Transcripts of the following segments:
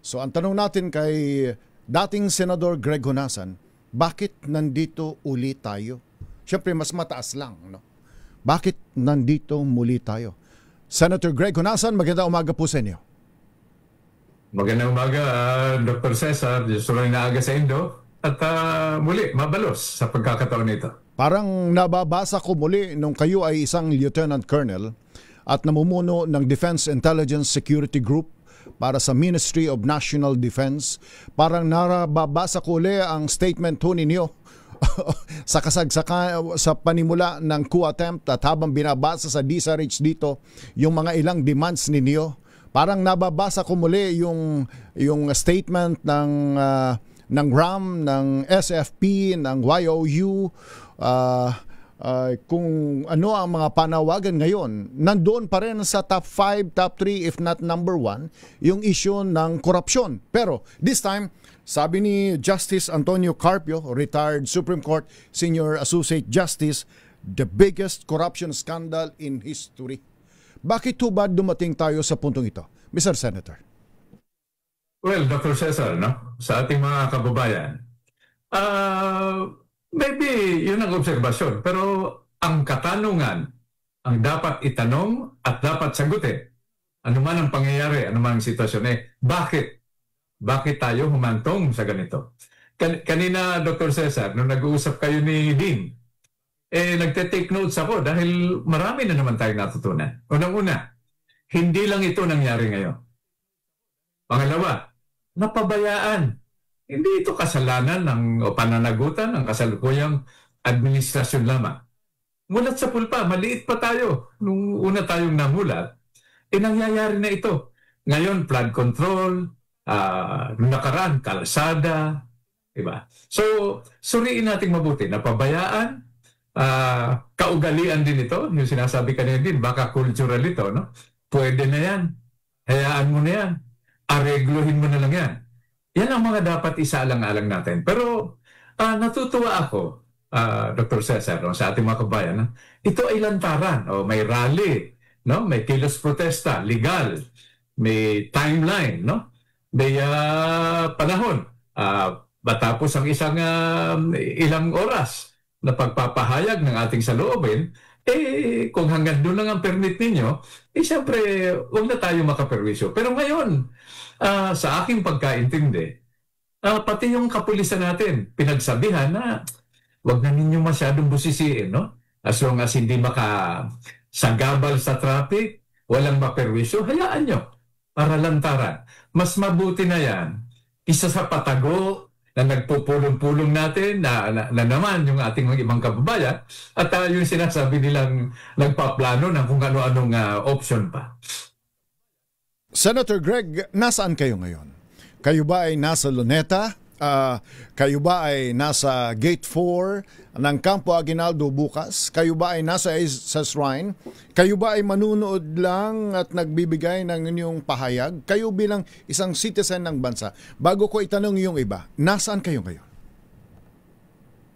So ang tanong natin kay dating Senador Greg Honasan, bakit nandito uli tayo? Siyempre mas mataas lang, no? Bakit nandito muli tayo? Senator Greg Honasan, magandang umaga po sa inyo. Magandang umaga, Dr. Cesar. Gusto lang naaga sa Indo. At muli, mabalos sa pagkakataon nito. Parang nababasa ko muli nung kayo ay isang Lieutenant Colonel at namumuno ng Defense Intelligence Security Group para sa Ministry of National Defense. Parang nababasa ko uli ang statement ho ninyo sa kasagsakan sa panimula ng coup attempt at habang binabasa sa DSRH dito yung mga ilang demands ninyo. Parang nababasa ko muli yung statement ng RAM, ng SFP, ng YOU, kung ano ang mga panawagan ngayon. Nandoon pa rin sa top 5, top 3, if not number 1, yung issue ng korupsyon. Pero this time, sabi ni Justice Antonio Carpio, retired Supreme Court Senior Associate Justice, the biggest corruption scandal in history. Bakit ba dumating tayo sa puntong ito, Mr. Senator? Well, Dr. Cesar, no? Sa ating mga kababayan, maybe yun ang obserbasyon. Pero ang katanungan, ang dapat itanong at dapat sagutin, ano man ang pangyayari, ano man ang sitwasyon, bakit? Bakit tayo humantong sa ganito? Kanina, Dr. Cesar, nung nag-uusap kayo ni Dean, nagte-take notes ako dahil marami na naman tayong natutunan. Unang-una, hindi lang ito nangyari ngayon. Pangalawa, napabayaan. Hindi ito kasalanan o pananagutan ng kasalukuyang administrasyon lamang. Mulat sa pulpa, maliit pa tayo. Nung una tayong namulat, nangyayari na ito. Ngayon, flood control, nung nakaraan, kalsada, diba? So, suriin natin mabuti. Napabayaan, kaugalian din ito. Yung sinasabi kanina din, baka cultural ito, no? Pwede na yan. Hayaan mo na yan. Aregluhin mo na lang yan. Yan ang mga dapat isaalang-alang natin. Pero natutuwa ako, Dr. Cesar, no, sa ating mga kabayan, ito ay lantaran. May rally, no? May kilos protesta, legal, may timeline, no? May panahon. Matapos ang ilang oras na pagpapahayag ng ating saloobin, kung hanggang doon lang ang permit ninyo, siyempre, huwag na tayo makaperwisyo. Pero ngayon, sa aking pagkaintindi, pati yung kapulisan natin, pinagsabihan na huwag na ninyo masyadong busisiin, no? As long as hindi makasagabal sa traffic, walang maperwisyo, hayaan nyo para lantaran. Mas mabuti na yan, isa sa patago na nagpupulong-pulong natin na naman yung ating mga ibang kababayan at yung sinasabi nilang nagpaplano ng kung ano-anong option pa. Senator Greg, nasaan kayo ngayon? Kayo ba ay nasa Luneta? Kayo ba ay nasa Gate 4 ng Campo Aguinaldo bukas? Kayo ba ay nasa sa Shrine? Kayo ba ay manunood lang at nagbibigay ng inyong pahayag? Kayo bilang isang citizen ng bansa, bago ko itanong yung iba, nasaan kayo ngayon?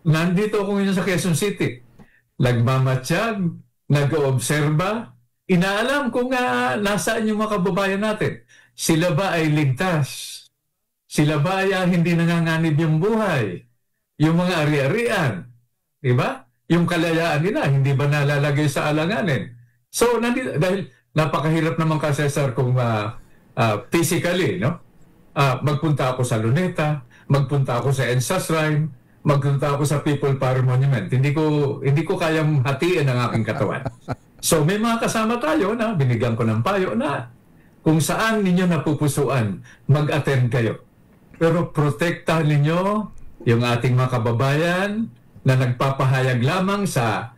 Nandito ako ngayon sa Quezon City. Nagmamatsyag, nag-oobserba, inaalam kung nasaan yung mga kababayan natin. Sila ba ay ligtas? Sila ba ay hindi nanganganib yung buhay? Yung mga ari-arian? Diba? Yung kalayaan nila, hindi ba nalalagay sa alanganin? So, dahil napakahirap naman ka, Cesar, kung physically, no? Magpunta ako sa Luneta, magpunta ako sa EDSA Shrine, magpunta ako sa People Power Monument. Hindi ko kayang hatiin ang aking katawan. So, may mga kasama tayo na binigyan ko ng payo na kung saan ninyo napupusuan, mag-attend kayo. Pero protektahan ninyo yung ating mga kababayan na nagpapahayag lamang sa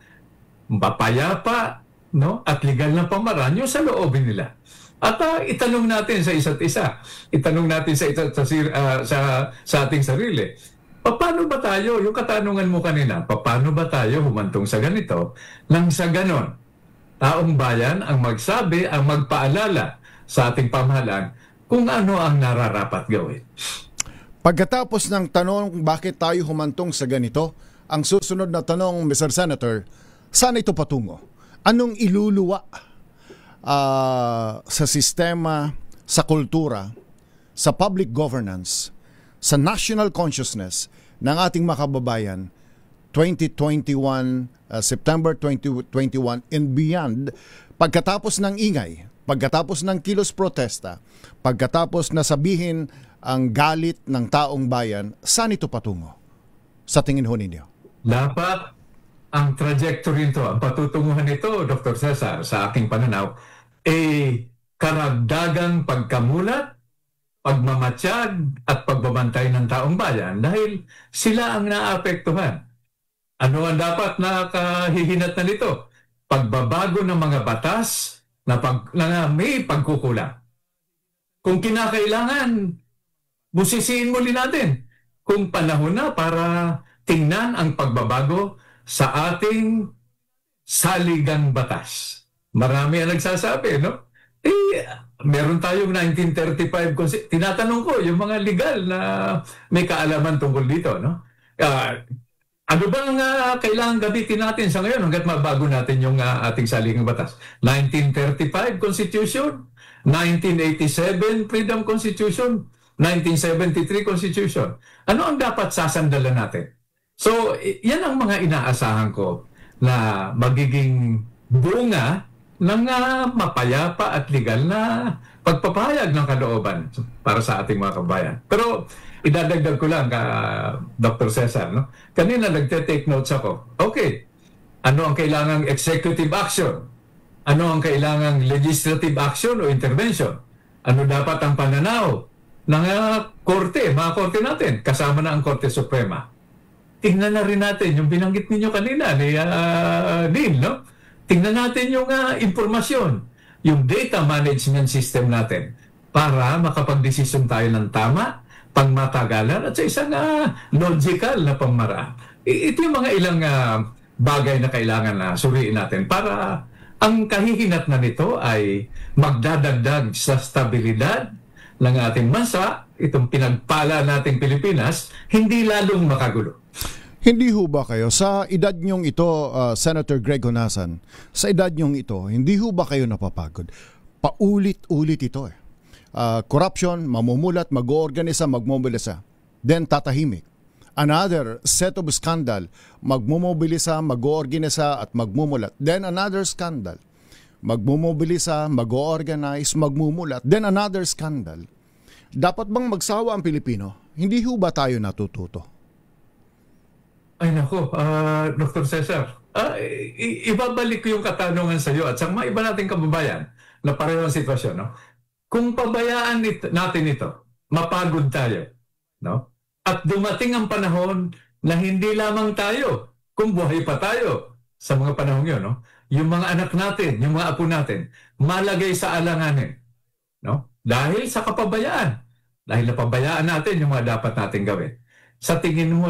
mapayapa, no? At legal na pamaraan yung sa loobin nila. At itanong natin sa isa't isa. Itanong natin sa ating sarili. Paano ba tayo, yung katanungan mo kanina, paano ba tayo humantong sa ganito? Nang sa ganon, taong bayan ang magsabi, ang magpaalala sa ating pamahalaan kung ano ang nararapat gawin. Pagkatapos ng tanong bakit tayo humantong sa ganito, ang susunod na tanong, Mr. Senator, saan ito patungo? Anong iluluwa sa sistema, sa kultura sa public governance, sa national consciousness ng ating mga kababayan 2021, September 2021 and beyond, pagkatapos ng ingay, pagkatapos ng kilos protesta, pagkatapos na sabihin ang galit ng taong bayan, saan ito patungo? Sa tingin ho ninyo? Dapat ang trajectory nito, ang patutunguhan nito, Dr. Cesar, sa aking pananaw, karagdagang pagkamulat, pagmamatsyag at pagbabantay ng taong bayan dahil sila ang naapektuhan. Ano ang dapat na kahihinat na nito? Pagbabago ng mga batas na may pagkukulang. Kung kinakailangan, busisiin muli natin kung panahon na para tingnan ang pagbabago sa ating saligang batas. Marami ang nagsasabi, no? Meron tayong 1935 tinatanong ko yung mga legal na may kaalaman tungkol dito, no? Ano bang kailangan gamitin natin sa ngayon hanggat mabago natin yung ating saligang batas? 1935 Constitution, 1987 Freedom Constitution, 1973 Constitution. Ano ang dapat sasandalan natin? So, yan ang mga inaasahan ko na magiging bunga ng mapayapa at legal na pagpapahayag ng kalooban para sa ating mga kabayan. Pero idadagdag ko lang, Dr. Cesar, no? Kanina nagte-take notes ako. Okay, ano ang kailangang executive action? Ano ang kailangang legislative action o intervention? Ano dapat ang pananaw ng mga korte natin, kasama na ang Korte Suprema? Tingnan na rin natin yung binanggit ninyo kanina ni Dean, no? Tingnan natin yung impormasyon, yung data management system natin para makapag-desisyon tayo ng tama, pangmatagalan at sa isang logical na pamamaraan. Ito yung mga ilang bagay na kailangan na suriin natin para ang kahihinat na nito ay magdadagdag sa stabilidad ng ating bansa, itong pinagpala nating Pilipinas, hindi lalong makagulo. Hindi ho ba kayo, sa edad nyong ito, Senator Greg Honasan, sa edad nyong ito, hindi ho ba kayo napapagod? Paulit-ulit ito eh. Corruption, mamumulat, mag-oorganisa, magmobilisa. Then tatahimik. Another set of scandal, magmomobilisa, mag-oorganisa at magmumulat. Then another scandal. Magmomobilisa, mag-oorganize, magmumulat. Then another scandal. Dapat bang magsawa ang Pilipino? Hindi ho ba tayo natututo? Ay nako, Dr. Cesar, ibabalik ko yung katanungan sa iyo at sa mga iba nating kababayan na pareho ang sitwasyon, no? Kung pabayaan natin ito, mapagod tayo, no? At dumating ang panahon na hindi lamang tayo, kung buhay pa tayo sa mga panahon yun, no? Yung mga anak natin, yung mga apo natin, malagay sa alanganin, no? Dahil sa kapabayaan. Dahil napabayaan natin yung mga dapat natin gawin. Sa tingin mo,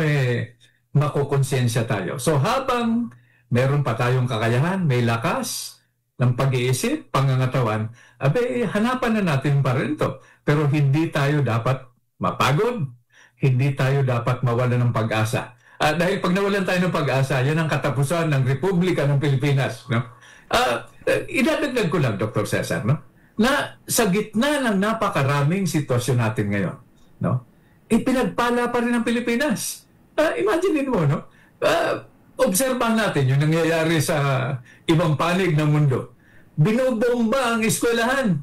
makukonsensya tayo. So habang meron pa tayong kakayahan, may lakas ng pag-iisip, pangangatawan, hanapan na natin pa rin ito. Pero hindi tayo dapat mapagod, hindi tayo dapat mawalan ng pag-asa. Dahil pag nawalan tayo ng pag-asa, yan ang katapusan ng Republika ng Pilipinas. No? Idadagdag ko lang, Dr. Cesar, no? Na sa gitna ng napakaraming sitwasyon natin ngayon, no? Pinagpala pa rin ang Pilipinas. Imagine mo, no? Obserbahan natin yung nangyayari sa ibang panig ng mundo. Binobomba ang eskwelahan.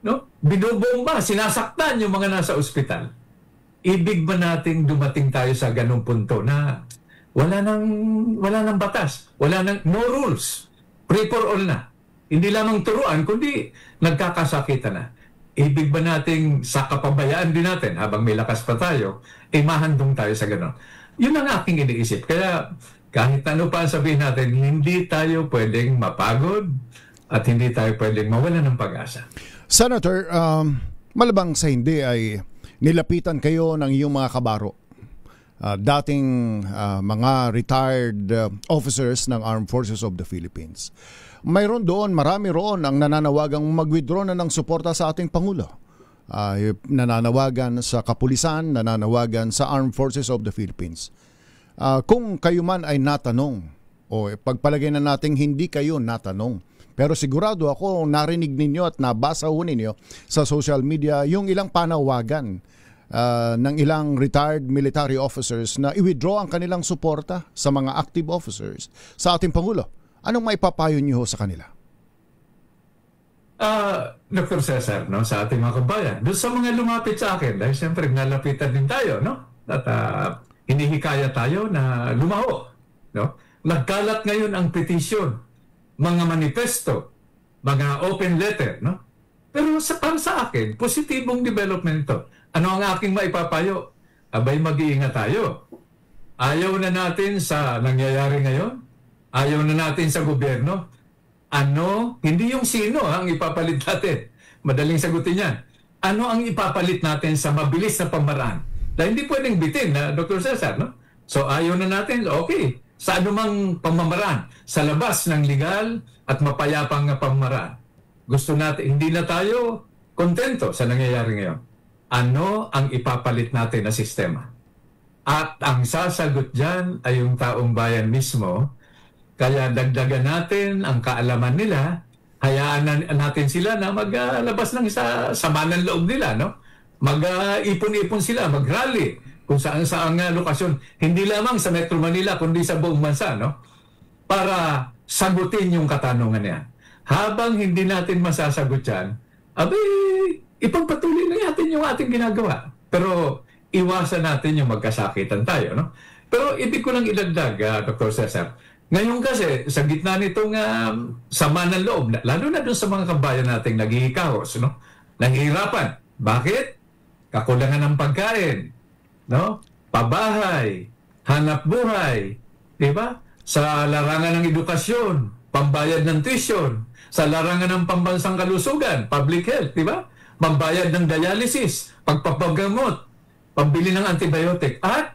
No? Binobomba, sinasaktan yung mga nasa ospital. Ibig ba nating dumating tayo sa ganung punto na wala nang batas, no rules, free for all na. Hindi lamang turuan, kundi nagkakasakitan na. Ibig ba nating sa kapabayaan din natin, habang may lakas pa tayo, mahandong tayo sa gano'n? Yun ang aking iniisip. Kaya kahit ano pa sabihin natin, hindi tayo pwedeng mapagod at hindi tayo pwedeng mawalan ng pag-asa. Senator, malabang sa hindi ay nilapitan kayo ng iyong mga kabaro. Dating mga retired officers ng Armed Forces of the Philippines. Mayroon doon, marami roon ang nananawagang mag-withdraw na ng suporta sa ating Pangulo. Nananawagan sa kapulisan, nananawagan sa Armed Forces of the Philippines. Kung kayo man ay natanong, o pagpalagay na nating hindi kayo natanong, Pero sigurado ako narinig ninyo at nabasa ho ninyo sa social media yung ilang panawagan ng ilang retired military officers na i-withdraw ang kanilang suporta sa mga active officers sa ating Pangulo. Anong maipapayo niyo sa kanila? Dr. Cesar, no, sa ating mga kabayan, doon sa mga lumapit sa akin, dahil siyempre nalapitan din tayo, no? At hinihikaya tayo na lumaho, no? Nagkalat ngayon ang petisyon, mga manifesto, mga open letter, no? Pero para sa akin, positibong development ito. Ano ang aking maipapayo? Abay, mag-iingat tayo. Ayaw na natin sa nangyayari ngayon. Ayaw na natin sa gobyerno. Ano? Hindi yung sino ang ipapalit natin. Madaling sagutin yan. Ano ang ipapalit natin sa mabilis na pamaraan? Dahil hindi pwedeng bitin na Dr. Cesar, no? So ayaw na natin, okay. Sa anumang pamamaraan, sa labas ng legal at mapayapang pamamaraan. Gusto natin, hindi na tayo kontento sa nangyayari ngayon. Ano ang ipapalit natin na sistema? At ang sasagot dyan ay yung taong bayan mismo. Kaya dagdagan natin ang kaalaman nila, hayaan natin sila na maglabas ng sama ng loob nila, no? Mag-ipon-ipon sila, mag-rally kung saan-saan lokasyon. Hindi lamang sa Metro Manila, kundi sa buong bansa, no? Para sagutin yung katanungan niya. Habang hindi natin masasagot yan, ipagpatuloy na natin yung ating ginagawa. Pero iwasan natin yung magkasakitan tayo, no? Pero ibig ko lang idagdag, Dr. Cesar. Ngayon kasi, sa gitna nitong sama ng loob, lalo na doon sa mga kabayan nating naghihikahos, no? Nahihirapan. Bakit? Kakulangan ng pagkain, no? Pabahay, hanap buhay, di ba? Sa larangan ng edukasyon, pambayad ng tuition, sa larangan ng pambansang kalusugan, public health, di ba? Pambayad ng dialysis, pagpapagamot, pambili ng antibiotic, at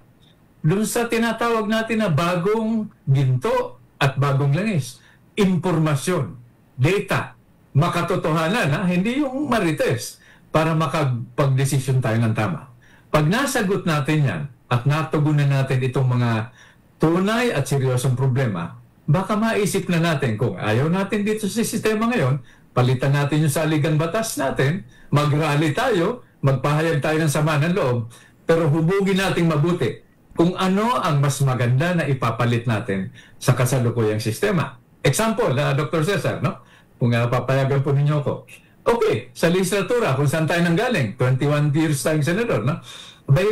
doon sa tinatawag natin na bagong ginto at bagong langis, impormasyon, data, makatotohanan, hindi yung marites, para makapag-desisyon tayo ng tama. Pag nasagot natin yan at natugunan natin itong mga tunay at seryosong problema, baka maisip na natin kung ayaw natin dito sa sistema ngayon, palitan natin yung saligan batas natin, mag-rally tayo, magpahayag tayo ng sama ng loob, pero hubugin nating mabuti kung ano ang mas maganda na ipapalit natin sa kasalukuyang sistema. Example, Dr. Cesar, no? Kung papayagan po ninyo ko. Okay, sa legislatura, kung saan tayo nanggaling, 21 years tayong senador, no?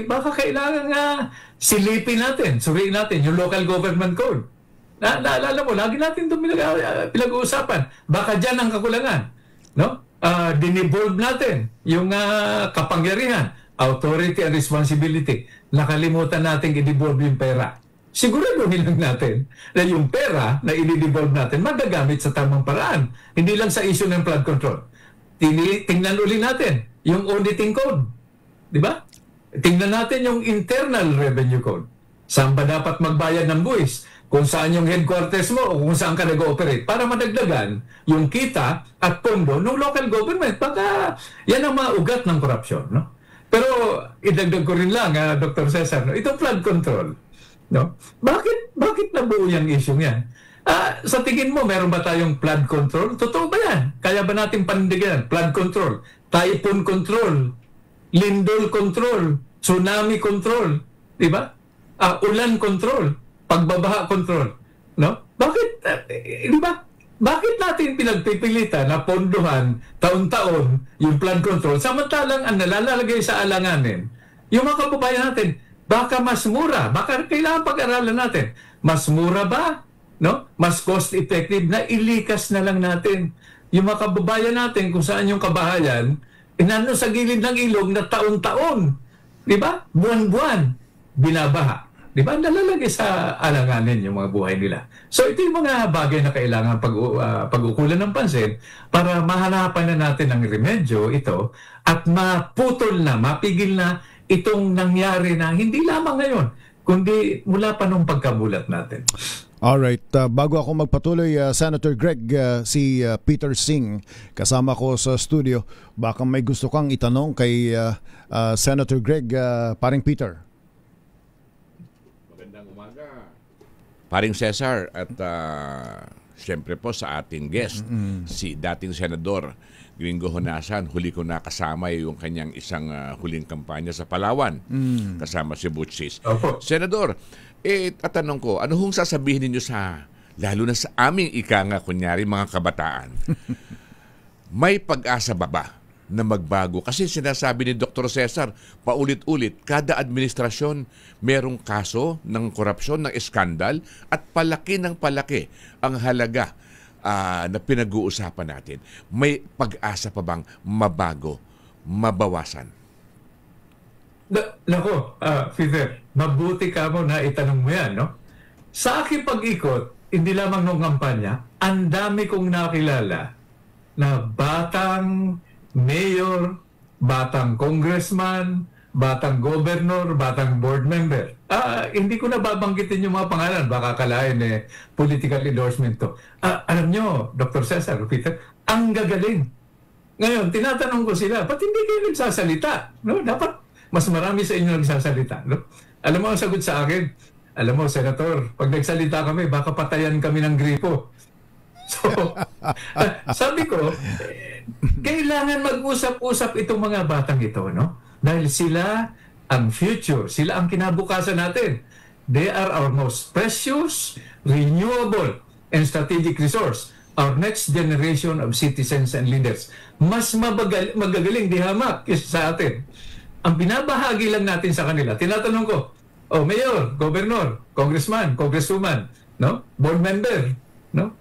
Baka kailangan silipin natin, suriin natin yung local government code. Naalala mo, lagi natin ito pinag-uusapan. Baka dyan ang kakulangan. No? Dinevolve natin yung kapangyarihan, authority and responsibility. Nakalimutan natin i-devolve yung pera. Siguraduhin lang natin na yung pera na i-devolve natin magagamit sa tamang paraan. Hindi lang sa issue ng flood control. Tingnan uli natin yung auditing code. Di ba? Tingnan natin yung internal revenue code. Saan ba dapat magbayad ng buwis? Kung saan yung headquarters mo o kung saan ka nag-ooperate para madagdagan yung kita at pondo ng local government. Baka yan ang maugat ng korupsyon, no? Pero idagdag ko rin lang, Dr. Cesar, no? Itong flood control, no? Bakit nabuo yung issue yan? Sa tingin mo, meron ba tayong flood control? Totoo ba yan? Kaya ba natin panindigan? Flood control, typhoon control, lindol control, tsunami control, di ba? Ulan control, pagbabaha control, no? Bakit, di ba? Bakit natin pinagpipilitan na pondohan taon-taon yung flood control samantalang ang nalalagay sa alanganin yung mga kababayan natin? Baka mas mura, baka kailangan pag-aralan natin. Mas mura ba? No? Mas cost-effective na ilikas na lang natin yung mga kababayan natin kung saan yung kabahayan inano sa gilid ng ilog na taon-taon. Di ba? Buwan-buwan binabaha. Di ba? Nalalagay sa alanganin yung mga buhay nila. So ito yung mga bagay na kailangan pag-ukulan ng pansin para mahanapan na natin ang remedyo ito at maputol na, mapigil na itong nangyari na hindi lamang ngayon, kundi mula pa nung pagkabulat natin. Alright, bago ako magpatuloy, Senator Greg, si Peter Singh kasama ko sa studio. Baka may gusto kang itanong kay Senator Greg, paring Peter. Paring Cesar at siyempre po sa ating guest, si dating Senador Gringo Honasan. Huli ko nakasama yung kanyang isang huling kampanya sa Palawan. Kasama si Butchis. Opo. Senador, tatanong ko, ano hong sasabihin ninyo sa, lalo na sa aming nga, kunyari, mga kabataan? May pag-asa ba na magbago? Kasi sinasabi ni Dr. Cesar, paulit-ulit, kada administrasyon merong kaso ng korupsyon, ng iskandal, at palaki ng palaki ang halaga na pinag-uusapan natin. May pag-asa pa bang mabago, mabawasan? Nako, Peter, mabuti ka mo na itanong mo yan, no? Sa aking pag-ikot, hindi lamang nung kampanya, ang dami kong nakilala na batang mayor, batang congressman, batang governor, batang board member. Hindi ko na babanggitin yung mga pangalan. Baka kalain political endorsement to. Alam nyo, Dr. Cesar, Peter, ang gagaling. Ngayon, tinatanong ko sila, ba't hindi kayo nagsasalita? No? Dapat mas marami sa inyo nagsasalita. No? Alam mo ang sagot sa akin? Alam mo, Senator, pag nagsalita kami, baka patayan kami ng gripo. So, sabi ko, kailangan mag-usap-usap itong mga batang ito, no? Dahil sila ang future, sila ang kinabukasan natin. They are our most precious, renewable, and strategic resource. Our next generation of citizens and leaders. Mas magagaling di hamak kaysa sa atin. Ang binabahagi lang natin sa kanila, tinatanong ko, Mayor, Governor, Congressman, Congresswoman, no? Board member, no?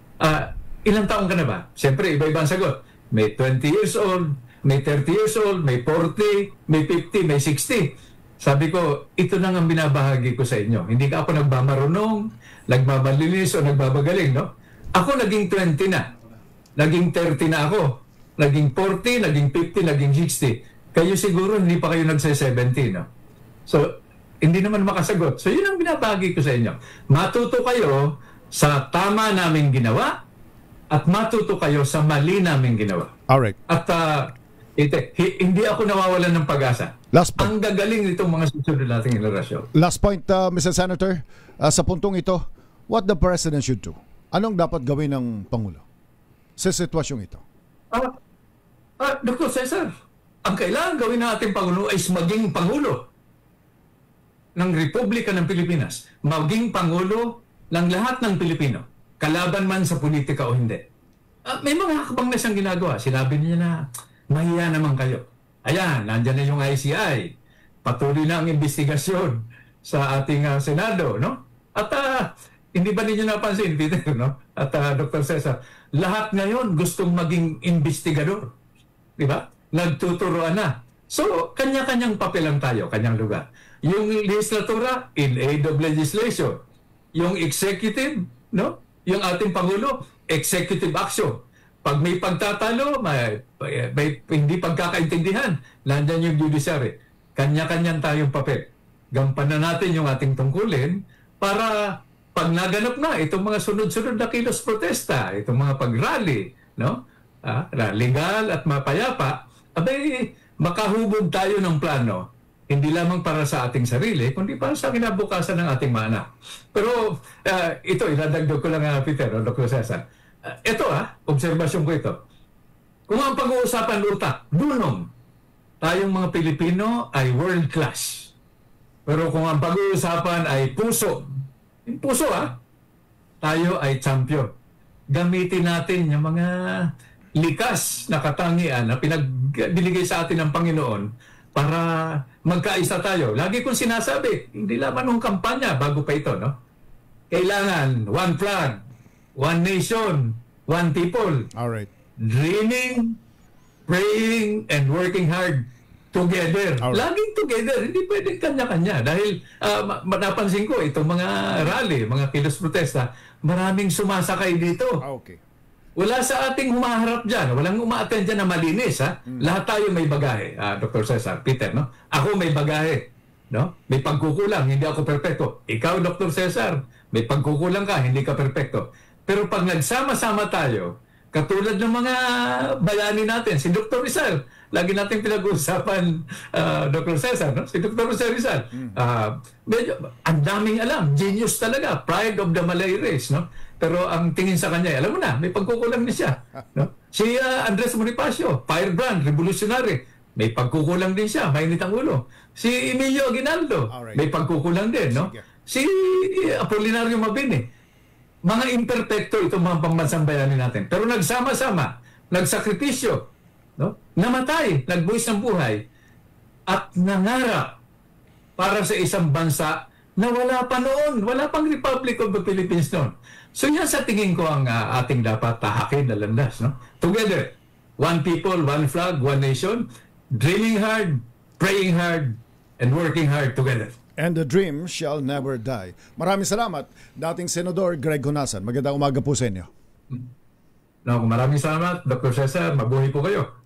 Ilang taon ka na ba? Siyempre, iba-iba ang sagot. May 20 years old, may 30 years old, may 40, may 50, may 60. Sabi ko, ito lang ang binabahagi ko sa inyo. Hindi ka ako nagmamarunong, nagmamalinis o nagbabagaling, no? Ako naging 20 na. Naging 30 na ako. Naging 40, naging 50, naging 60. Kayo siguro hindi pa kayo nagse-70, no? So, hindi naman makasagot. So, yun ang binabahagi ko sa inyo. Matuto kayo sa tama naming ginawa at matuto kayo sa mali naming ginawa. Alright. At hindi ako nawawalan ng pag-asa. Last point. Ang gagaling nitong mga susunod nating henerasyon. Last point, Mr. Senator. Sa puntong ito, what the President should do? Anong dapat gawin ng Pangulo sa sitwasyong ito? Dr. Cesar, ang kailangan gawin ng ating Pangulo ay maging Pangulo ng Republika ng Pilipinas. Maging Pangulo ng lahat ng Pilipino. Kalaban man sa politika o hindi. May mga hakbang na siyang ginagawa. Sinabi niya na, mahiya naman kayo. Ayan, nandyan na yung ICI. Patuloy na ang investigasyon sa ating Senado, no? At hindi ba ninyo napansin, Peter, no? At Dr. Cesar, lahat ngayon gustong maging investigador. Di ba? Nagtuturoan na. So, kanya-kanyang papel lang tayo, kanyang lugar. Yung legislatura, in aid of legislation. Yung executive, no? Yung ating Pangulo, executive action. Pag may pagtatalo, may hindi pagkakaintindihan, nandyan yung judiciary. Kanya-kanyang tayong papel. Gampanan natin yung ating tungkulin para pag naganap na itong mga sunod-sunod na kilos protesta, itong mga pag-rally, no? Legal at mapayapa, makahubog tayo ng plano, hindi lamang para sa ating sarili, kundi para sa kinabukasan ng ating mga anak. Pero ito, iladagdag ko lang, Peter, Dr. Cesar. Ito, obserbasyon ko ito. Kung ang pag-uusapan utak, dunong, tayong mga Pilipino ay world class. Pero kung ang pag-uusapan ay puso, tayo ay champion. Gamitin natin yung mga likas na katangian na binigay sa atin ng Panginoon para magkaisa tayo. Lagi kong sinasabi, hindi lamang ng kampanya bago pa ito, no? Kailangan one flag, one nation, one people. Alright. Dreaming, praying, and working hard together. Alright. Laging together. Hindi pwedeng kanya-kanya. Dahil napansin ko, itong mga rally, mga kilos protesta, maraming sumasakay dito. Okay. Wala sa ating humaharap dyan. Walang umaattend dyan na malinis. Lahat tayo may bagahe, Dr. Cesar, Peter. No? Ako may bagahe. No? May pagkukulang, hindi ako perpekto. Ikaw, Dr. Cesar, may pagkukulang ka, hindi ka perpekto. Pero pag nagsama-sama tayo, katulad ng mga bayani natin, si Dr. Rizal, lagi natin pinag-uusapan, Dr. Cesar, no? Si Dr. Rizal, medyo, ang daming alam, genius talaga, pride of the Malay race, no? pero ang tingin sa kanya, alam mo na, may pagkukulang din siya. No? Si Andres Bonifacio, firebrand, revolutionary, may pagkukulang din siya, mainit ang ulo. Si Emilio Aguinaldo, Alright. may pagkukulang din. No? Sige. Si Apolinario Mabini, mga imperfecto itong mga pambansang bayani natin. Pero nagsama-sama, nagsakripisyo, no? Namatay, nagbuwis ng buhay, at nangarap para sa isang bansa na wala pa noon, wala pang Republic of the Philippines noon. So yan sa tingin ko ang ating dapat tahakin na landas. No? Together, one people, one flag, one nation, drilling hard, praying hard, and working hard together. And the dream shall never die. Maraming salamat, dating Senador Greg Honasan. Magandang umaga po sa inyo. No, maraming salamat, Dr. Cesar. Mabuhay po kayo.